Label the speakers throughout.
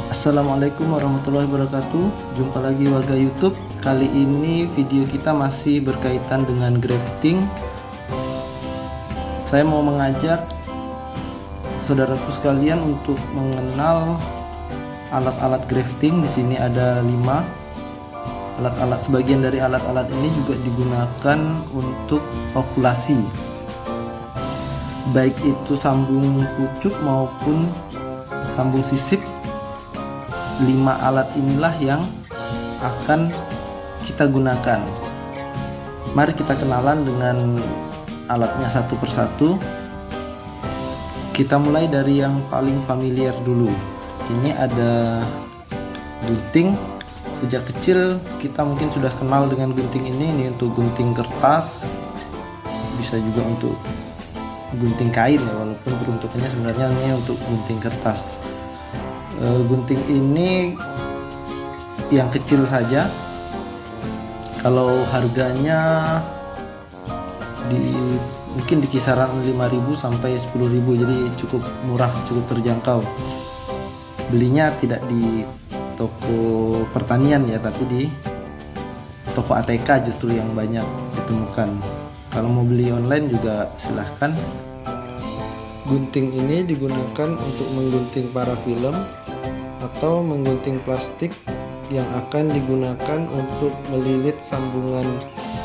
Speaker 1: Assalamualaikum warahmatullahi wabarakatuh. Jumpa lagi warga YouTube. Kali ini video kita masih berkaitan dengan grafting. Saya mau mengajak saudaraku sekalian untuk mengenal alat-alat grafting. Di sini ada 5 alat-alat. Sebagian dari alat-alat ini juga digunakan untuk okulasi, baik itu sambung pucuk maupun sambung sisip. 5 alat inilah yang akan kita gunakan. Mari kita kenalan dengan alatnya satu persatu. Kita mulai dari yang paling familiar dulu. Ini ada gunting. Sejak kecil kita mungkin sudah kenal dengan gunting ini. Ini untuk gunting kertas, bisa juga untuk gunting kain ya, walaupun peruntukannya sebenarnya ini untuk gunting kertas. Gunting ini yang kecil saja, kalau harganya mungkin di kisaran 5.000 sampai 10.000, jadi cukup murah, cukup terjangkau. Belinya tidak di toko pertanian ya, tapi di toko ATK justru yang banyak ditemukan. Kalau mau beli online juga silahkan. Gunting ini digunakan untuk menggunting parafilm atau menggunting plastik yang akan digunakan untuk melilit sambungan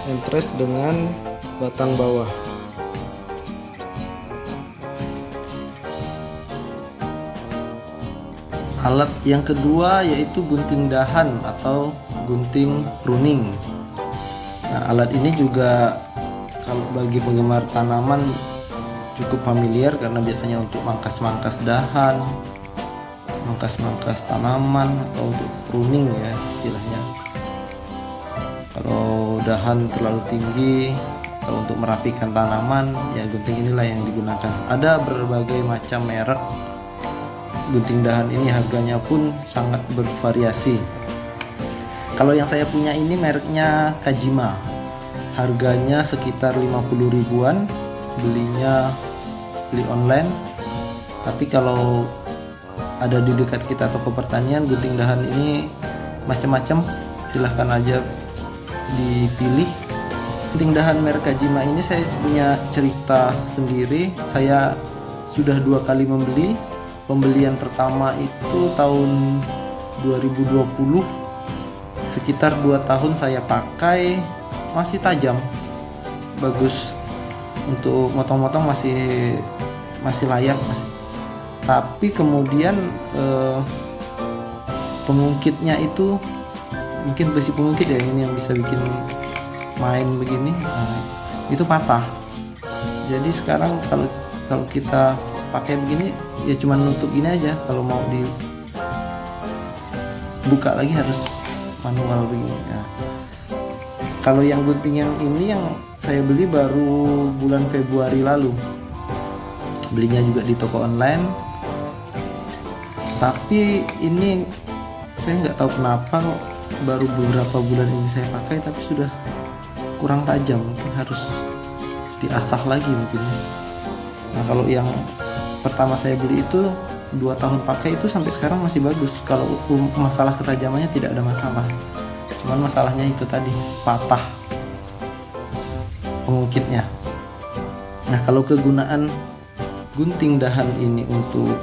Speaker 1: entres dengan batang bawah. Alat yang kedua yaitu gunting dahan atau gunting pruning. Nah, alat ini juga kalau bagi penggemar tanaman cukup familiar karena biasanya untuk mangkas-mangkas dahan, mangkas-mangkas tanaman, atau untuk pruning ya istilahnya. Kalau dahan terlalu tinggi atau untuk merapikan tanaman, ya gunting inilah yang digunakan. Ada berbagai macam merek gunting dahan ini, harganya pun sangat bervariasi. Kalau yang saya punya ini mereknya Kajima, harganya sekitar 50 ribuan, beli online. Tapi kalau ada di dekat kita toko pertanian, gunting dahan ini macam-macam, silahkan aja dipilih. Gunting dahan merek Kajima ini saya punya cerita sendiri. Saya sudah 2 kali membeli. Pembelian pertama itu tahun 2020, sekitar 2 tahun saya pakai, masih tajam, bagus, untuk motong-motong masih layak, masih. Tapi kemudian pengungkitnya itu, mungkin besi pengungkit ya, ini yang bisa bikin main begini, itu patah. Jadi sekarang kalau kita pakai begini ya cuma nutup gini aja, kalau mau dibuka lagi harus manual begini ya. Kalau yang gunting yang ini yang saya beli baru bulan Februari lalu, belinya juga di toko online. Tapi ini saya nggak tahu kenapa kok baru beberapa bulan ini saya pakai tapi sudah kurang tajam, mungkin harus diasah lagi mungkin. Nah, kalau yang pertama saya beli itu 2 tahun pakai itu sampai sekarang masih bagus. Kalau masalah ketajamannya tidak ada masalah, cuman masalahnya itu tadi, patah pengungkitnya. Nah, kalau kegunaan gunting dahan ini untuk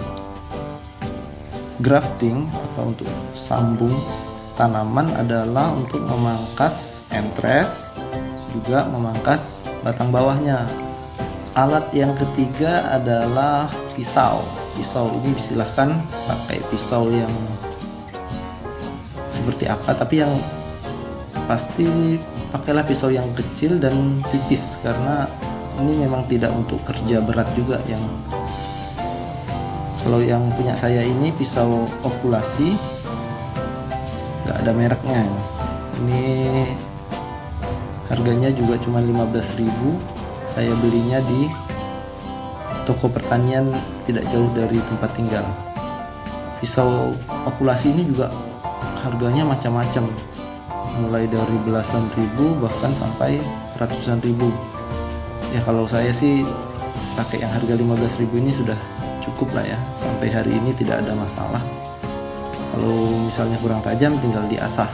Speaker 1: grafting atau untuk sambung tanaman adalah untuk memangkas entres, juga memangkas batang bawahnya. Alat yang ketiga adalah pisau. Pisau ini silahkan pakai pisau yang seperti apa, tapi yang pasti pakailah pisau yang kecil dan tipis, karena ini memang tidak untuk kerja berat juga. Yang kalau yang punya saya ini pisau okulasi, nggak ada mereknya. Ini harganya juga cuma 15.000. Saya belinya di toko pertanian tidak jauh dari tempat tinggal. Pisau okulasi ini juga harganya macam-macam, mulai dari belasan ribu bahkan sampai ratusan ribu. Ya kalau saya sih pakai yang harga 15.000 ini sudah cukup lah ya, sampai hari ini tidak ada masalah. Kalau misalnya kurang tajam tinggal diasah.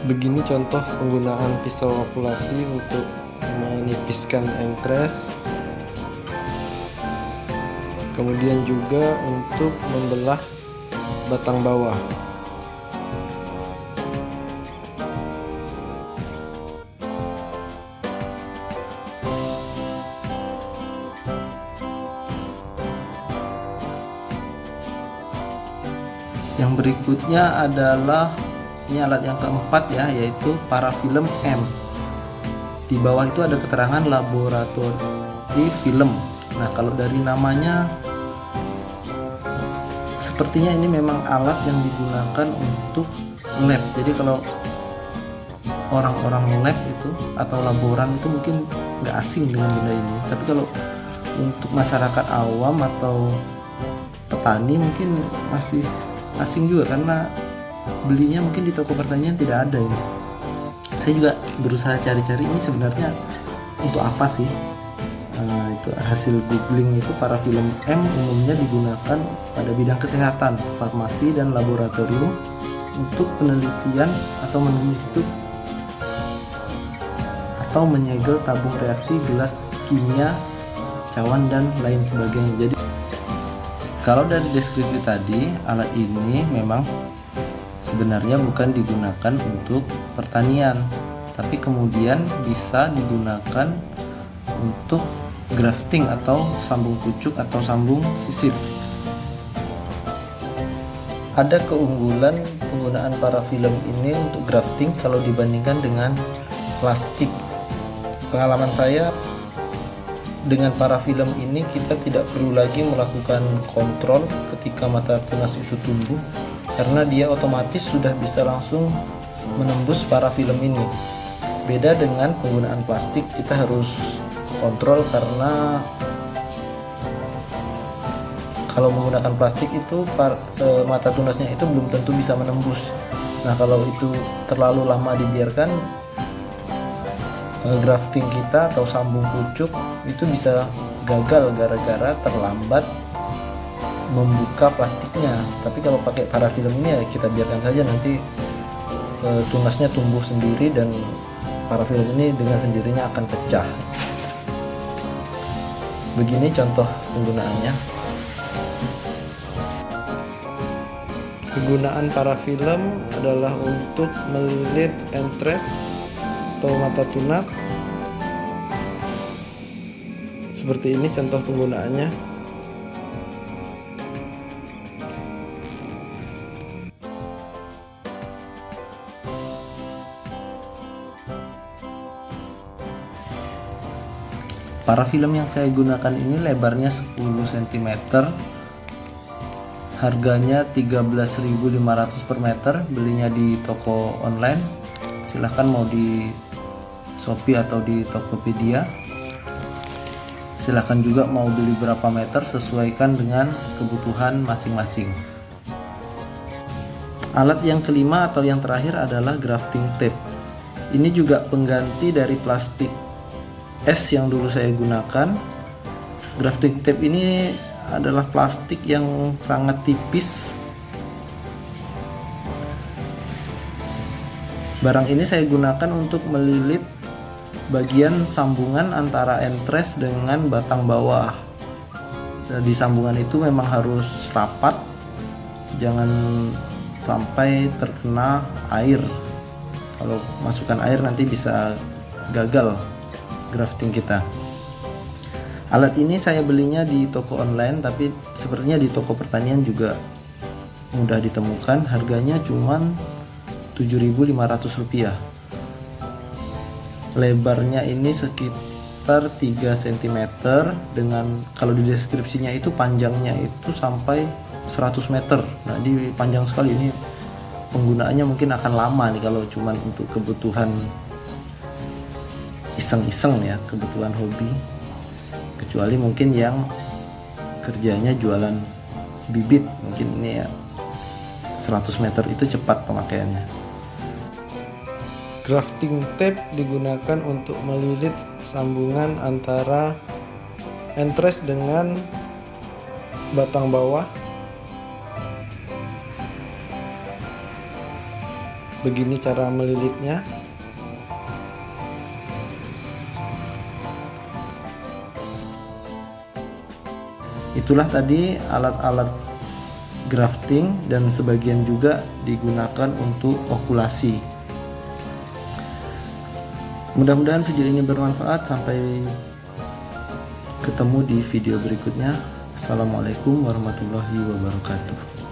Speaker 2: Begini contoh penggunaan pisau okulasi untuk menipiskan entres, kemudian juga untuk membelah batang bawah.
Speaker 1: Yang berikutnya adalah ini alat yang keempat ya, yaitu parafilm M. Di bawah itu ada keterangan laboratori film. Nah, kalau dari namanya sepertinya ini memang alat yang digunakan untuk lab. Jadi kalau orang-orang lab itu atau laboran itu mungkin nggak asing dengan benda ini. Tapi kalau untuk masyarakat awam atau petani mungkin masih asing juga, karena belinya mungkin di toko pertanian tidak ada ini. Saya juga berusaha cari-cari ini sebenarnya untuk apa sih. Itu hasil googling, itu parafilm M umumnya digunakan pada bidang kesehatan, farmasi, dan laboratorium untuk penelitian atau menutup atau menyegel tabung reaksi gelas kimia, cawan, dan lain sebagainya. Jadi kalau dari deskripsi tadi, alat ini memang sebenarnya bukan digunakan untuk pertanian, tapi kemudian bisa digunakan untuk grafting atau sambung pucuk atau sambung sisip. Ada keunggulan penggunaan parafilm ini untuk grafting kalau dibandingkan dengan plastik. Pengalaman saya, dengan parafilm ini kita tidak perlu lagi melakukan kontrol ketika mata tunas itu tumbuh, karena dia otomatis sudah bisa langsung menembus parafilm ini. Beda dengan penggunaan plastik, kita harus kontrol karena kalau menggunakan plastik itu mata tunasnya itu belum tentu bisa menembus. Nah, kalau itu terlalu lama dibiarkan, grafting kita atau sambung pucuk itu bisa gagal gara-gara terlambat membuka plastiknya. Tapi kalau pakai parafilm ini ya kita biarkan saja, nanti tunasnya tumbuh sendiri dan parafilm ini dengan sendirinya akan pecah. Begini contoh penggunaannya.
Speaker 2: Kegunaan parafilm adalah untuk melilit entres atau mata tunas. Seperti ini contoh penggunaannya.
Speaker 1: Parafilm yang saya gunakan ini lebarnya 10 cm, harganya 13.500 per meter, belinya di toko online. Silahkan mau di Shopee atau di Tokopedia. Silahkan juga mau beli berapa meter, sesuaikan dengan kebutuhan masing-masing. Alat yang kelima atau yang terakhir adalah grafting tape. Ini juga pengganti dari plastik es yang dulu saya gunakan. Grafting tape ini adalah plastik yang sangat tipis. Barang ini saya gunakan untuk melilit bagian sambungan antara entres dengan batang bawah. Di sambungan itu memang harus rapat, jangan sampai terkena air. Kalau masukkan air nanti bisa gagal grafting kita. Alat ini saya belinya di toko online, tapi sepertinya di toko pertanian juga mudah ditemukan. Harganya cuman Rp7.500. Lebarnya ini sekitar 3 cm, dengan kalau di deskripsinya itu panjangnya itu sampai 100 meter. Nah, di panjang sekali ini, penggunaannya mungkin akan lama nih kalau cuman untuk kebutuhan iseng-iseng ya, kebutuhan hobi. Kecuali mungkin yang kerjanya jualan bibit, mungkin ini ya 100 meter itu cepat pemakaiannya.
Speaker 2: Grafting tape digunakan untuk melilit sambungan antara entres dengan batang bawah. Begini cara melilitnya.
Speaker 1: Itulah tadi alat-alat grafting, dan sebagian juga digunakan untuk okulasi. Mudah-mudahan video ini bermanfaat. Sampai ketemu di video berikutnya. Assalamualaikum warahmatullahi wabarakatuh.